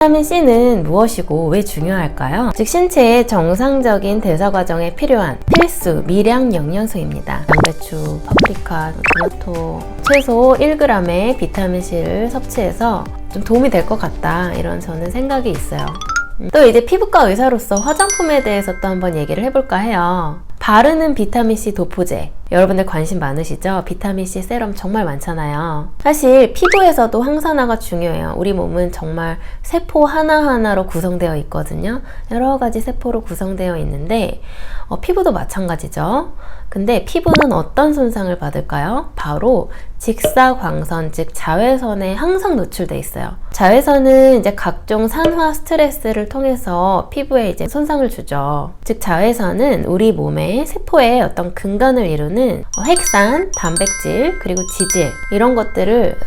비타민 C는 무엇이고 왜 중요할까요? 즉 신체의 정상적인 대사 과정에 필요한 필수 미량 영양소입니다. 양배추, 파프리카, 토마토, 채소 1g의 비타민 C를 섭취해서 좀 도움이 될 것 같다, 이런 저는 생각이 있어요. 또 이제 피부과 의사로서 화장품에 대해서 또 한번 얘기를 해볼까 해요. 바르는 비타민C 도포제, 여러분들 관심 많으시죠? 비타민C 세럼 정말 많잖아요. 사실 피부에서도 항산화가 중요해요. 우리 몸은 정말 세포 하나하나로 구성되어 있거든요. 여러 가지 세포로 구성되어 있는데 피부도 마찬가지죠. 근데 피부는 어떤 손상을 받을까요? 바로 직사광선, 즉 자외선에 항상 노출돼 있어요. 자외선은 이제 각종 산화 스트레스를 통해서 피부에 이제 손상을 주죠. 즉 자외선은 우리 몸의 세포의 어떤 근간을 이루는 핵산, 단백질, 그리고 지질, 이런 것들을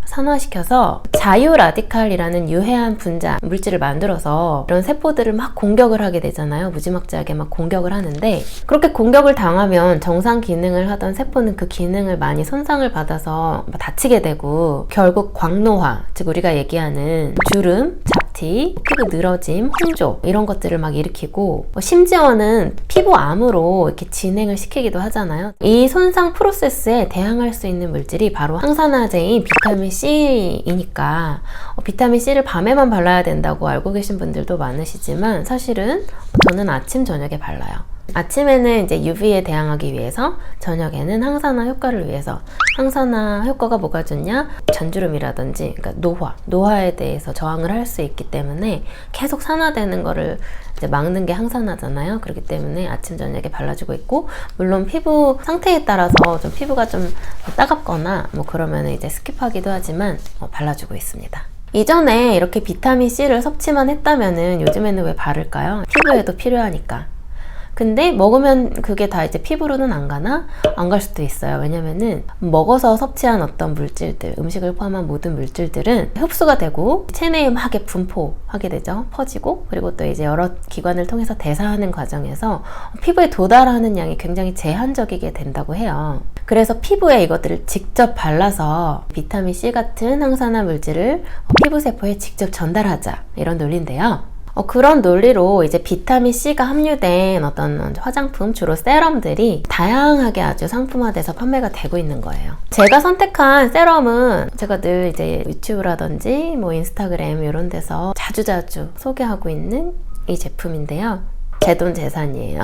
산화시켜서 자유라디칼이라는 유해한 분자 물질을 만들어서 이런 세포들을 막 공격을 하게 되잖아요. 무지막지하게 막 공격을 하는데, 그렇게 공격을 당하면 정상 기능을 하던 세포는 그 기능을 많이 손상을 받아서 다치게 되고, 결국 광노화, 즉 우리가 얘기하는 주름, 잡티, 피부 늘어짐, 홍조, 이런 것들을 막 일으키고, 심지어는 피부암으로 이렇게 진행을 시키기도 하잖아요. 이 손상 프로세스에 대항할 수 있는 물질이 바로 항산화제인 비타민 C이니까 비타민 C를 밤에만 발라야 된다고 알고 계신 분들도 많으시지만, 사실은 저는 아침 저녁에 발라요. 아침에는 이제 UV에 대항하기 위해서, 저녁에는 항산화 효과를 위해서. 항산화 효과가 뭐가 좋냐? 잔주름이라든지, 그러니까 노화에 대해서 저항을 할 수 있기 때문에 계속 산화되는 거를 이제 막는 게 항산화잖아요. 그렇기 때문에 아침 저녁에 발라주고 있고, 물론 피부 상태에 따라서 좀 피부가 좀 따갑거나 뭐 그러면 이제 스킵하기도 하지만 발라주고 있습니다. 이전에 이렇게 비타민 C를 섭취만 했다면은 요즘에는 왜 바를까요? 피부에도 필요하니까. 근데 먹으면 그게 다 이제 피부로는 안 가나? 안 갈 수도 있어요. 왜냐면은 먹어서 섭취한 어떤 물질들, 음식을 포함한 모든 물질들은 흡수가 되고 체내에 막 분포하게 되죠. 퍼지고, 그리고 또 이제 여러 기관을 통해서 대사하는 과정에서 피부에 도달하는 양이 굉장히 제한적이게 된다고 해요. 그래서 피부에 이것들을 직접 발라서 비타민 C 같은 항산화 물질을 피부 세포에 직접 전달하자, 이런 논리인데요. 그런 논리로 이제 비타민 C가 함유된 어떤 화장품, 주로 세럼들이 다양하게 아주 상품화돼서 판매가 되고 있는 거예요. 제가 선택한 세럼은 제가 늘 이제 유튜브라든지 뭐 인스타그램 이런 데서 자주자주 소개하고 있는 이 제품인데요. 제 돈 재산이에요.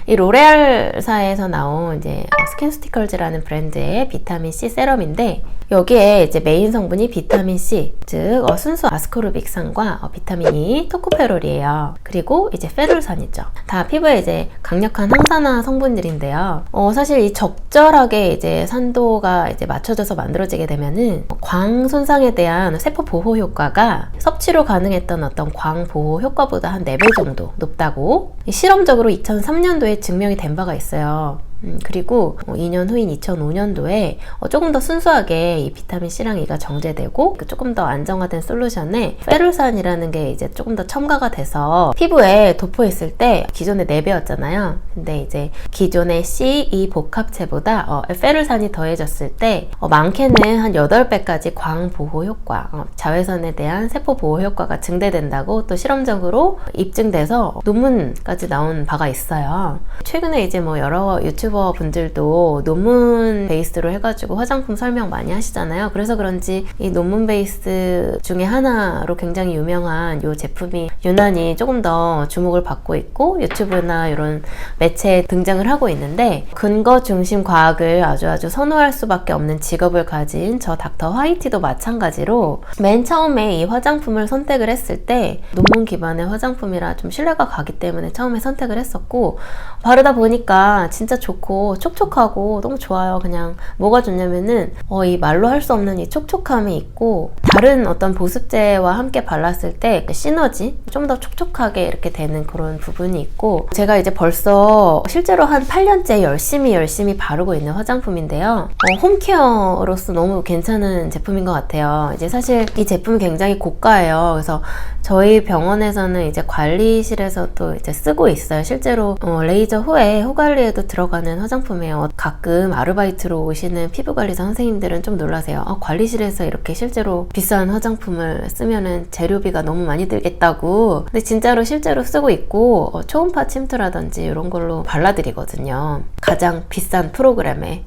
이 로레알사에서 나온 이제 스킨스티컬즈라는 브랜드의 비타민 C 세럼인데, 여기에 이제 메인 성분이 비타민 C, 즉 순수 아스코르빅산과 비타민 E, 토코페롤이에요. 그리고 이제 페룰산이죠. 다 피부에 이제 강력한 항산화 성분들인데요. 사실 이 적절하게 이제 산도가 이제 맞춰져서 만들어지게 되면은 광 손상에 대한 세포 보호 효과가 섭취로 가능했던 어떤 광 보호 효과보다 한 4배 정도 높다고 실험적으로 2003년도에 증명이 된 바가 있어요. 그리고 2년 후인 2005년도에 조금 더 순수하게 이 비타민 C랑 E가 정제되고 조금 더 안정화된 솔루션에 페룰산이라는 게 이제 조금 더 첨가가 돼서 피부에 도포했을 때 기존에 4배였잖아요. 근데 이제 기존의 C, E 복합체보다 페룰산이 더해졌을 때 많게는 한 8배까지 광 보호 효과, 자외선에 대한 세포 보호 효과가 증대된다고 또 실험적으로 입증돼서 논문까지 나온 바가 있어요. 최근에 이제 뭐 여러 유튜버 분들도 논문 베이스로 해가지고 화장품 설명 많이 하시잖아요. 그래서 그런지 이 논문 베이스 중에 하나로 굉장히 유명한 이 제품이 유난히 조금 더 주목을 받고 있고 유튜브나 이런 매체에 등장을 하고 있는데, 근거 중심 과학을 아주 선호할 수밖에 없는 직업을 가진 저 닥터 화이티도 마찬가지로 맨 처음에 이 화장품을 선택을 했을 때 논문 기반의 화장품이라 좀 신뢰가 가기 때문에 처음에 선택을 했었고, 바르다 보니까 진짜 좋고 촉촉하고 너무 좋아요. 그냥 뭐가 좋냐면은 이 말로 할 수 없는 이 촉촉함이 있고, 다른 어떤 보습제와 함께 발랐을 때 시너지, 좀 더 촉촉하게 이렇게 되는 그런 부분이 있고, 제가 이제 벌써 실제로 한 8년째 열심히 바르고 있는 화장품인데요. 홈케어로서 너무 괜찮은 제품인 것 같아요. 이제 사실 이 제품이 굉장히 고가예요. 그래서 저희 병원에서는 이제 관리실에서도 이제 쓰고 있어요. 실제로 레이저 후에 호관리에도 들어가는 바르는 화장품이에요. 가끔 아르바이트로 오시는 피부관리사 선생님들은 좀 놀라세요. 관리실에서 이렇게 실제로 비싼 화장품을 쓰면은 재료비가 너무 많이 들겠다고. 근데 진짜로 실제로 쓰고 있고 초음파 침투라든지 이런 걸로 발라드리거든요. 가장 비싼 프로그램에.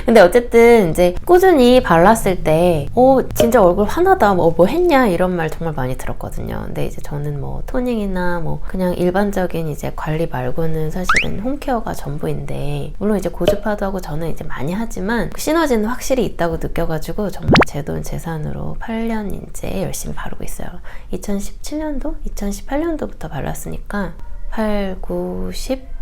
근데 어쨌든 이제 꾸준히 발랐을 때 진짜 얼굴 환하다, 뭐 했냐 이런 말 정말 많이 들었거든요. 근데 이제 저는 뭐 토닝이나 뭐 그냥 일반적인 이제 관리 말고는 사실은 홈케어가 전부인데, 물론 이제 고주파도 하고 저는 이제 많이 하지만 시너지는 확실히 있다고 느껴가지고 정말 제 돈 재산으로 8년인째 열심히 바르고 있어요. 2017년도? 2018년도부터 발랐으니까 8, 9, 10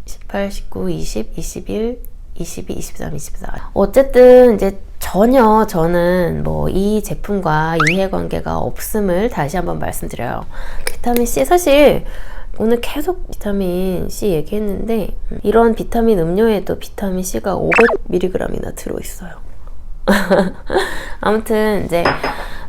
18, 19, 20, 21, 22, 23, 24. 어쨌든 이제 전혀 저는 뭐 이 제품과 이해관계가 없음을 다시 한번 말씀드려요. 비타민C 사실 오늘 계속 비타민C 얘기했는데 이런 비타민 음료에도 비타민C가 500mg이나 들어있어요. 아무튼 이제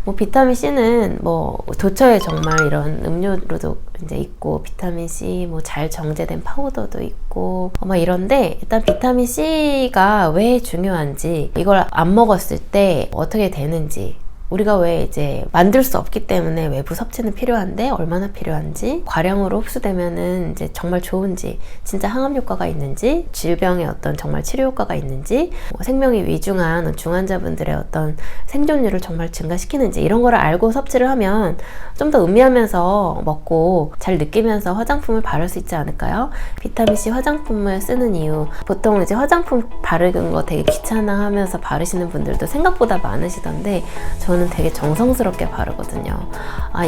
뭐 비타민C는 뭐 도처에 정말 이런 음료로도 이제 있고, 비타민C 뭐 잘 정제된 파우더도 있고 막 이런데, 일단 비타민C가 왜 중요한지, 이걸 안 먹었을 때 어떻게 되는지, 우리가 왜 이제 만들 수 없기 때문에 외부 섭취는 필요한데 얼마나 필요한지, 과량으로 흡수되면은 이제 정말 좋은지, 진짜 항암 효과가 있는지, 질병의 어떤 정말 치료 효과가 있는지, 생명이 위중한 중환자분들의 어떤 생존율을 정말 증가시키는지, 이런 거를 알고 섭취를 하면 좀 더 음미하면서 먹고 잘 느끼면서 화장품을 바를 수 있지 않을까요? 비타민C 화장품을 쓰는 이유, 보통 이제 화장품 바르는 거 되게 귀찮아하면서 바르시는 분들도 생각보다 많으시던데, 저는 되게 정성스럽게 바르거든요.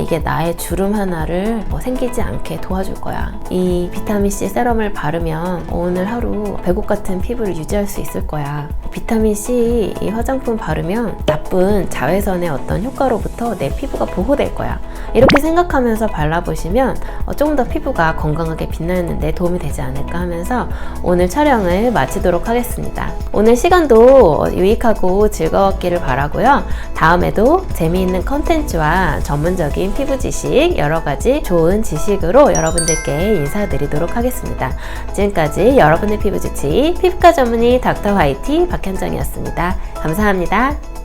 이게 나의 주름 하나를 생기지 않게 도와줄 거야. 이 비타민C 세럼을 바르면 오늘 하루 백옥 같은 피부를 유지할 수 있을 거야. 비타민C 이 화장품 바르면 나쁜 자외선의 어떤 효과로부터 내 피부가 보호될 거야. 이렇게 생각하면서 발라보시면 조금 더 피부가 건강하게 빛나는데 도움이 되지 않을까 하면서 오늘 촬영을 마치도록 하겠습니다. 오늘 시간도 유익하고 즐거웠기를 바라고요. 다음에도 재미있는 컨텐츠와 전문적인 피부 지식, 여러가지 좋은 지식으로 여러분들께 인사드리도록 하겠습니다. 지금까지 여러분의 피부 지치 피부과 전문의 닥터 화이트 박현정이었습니다. 감사합니다.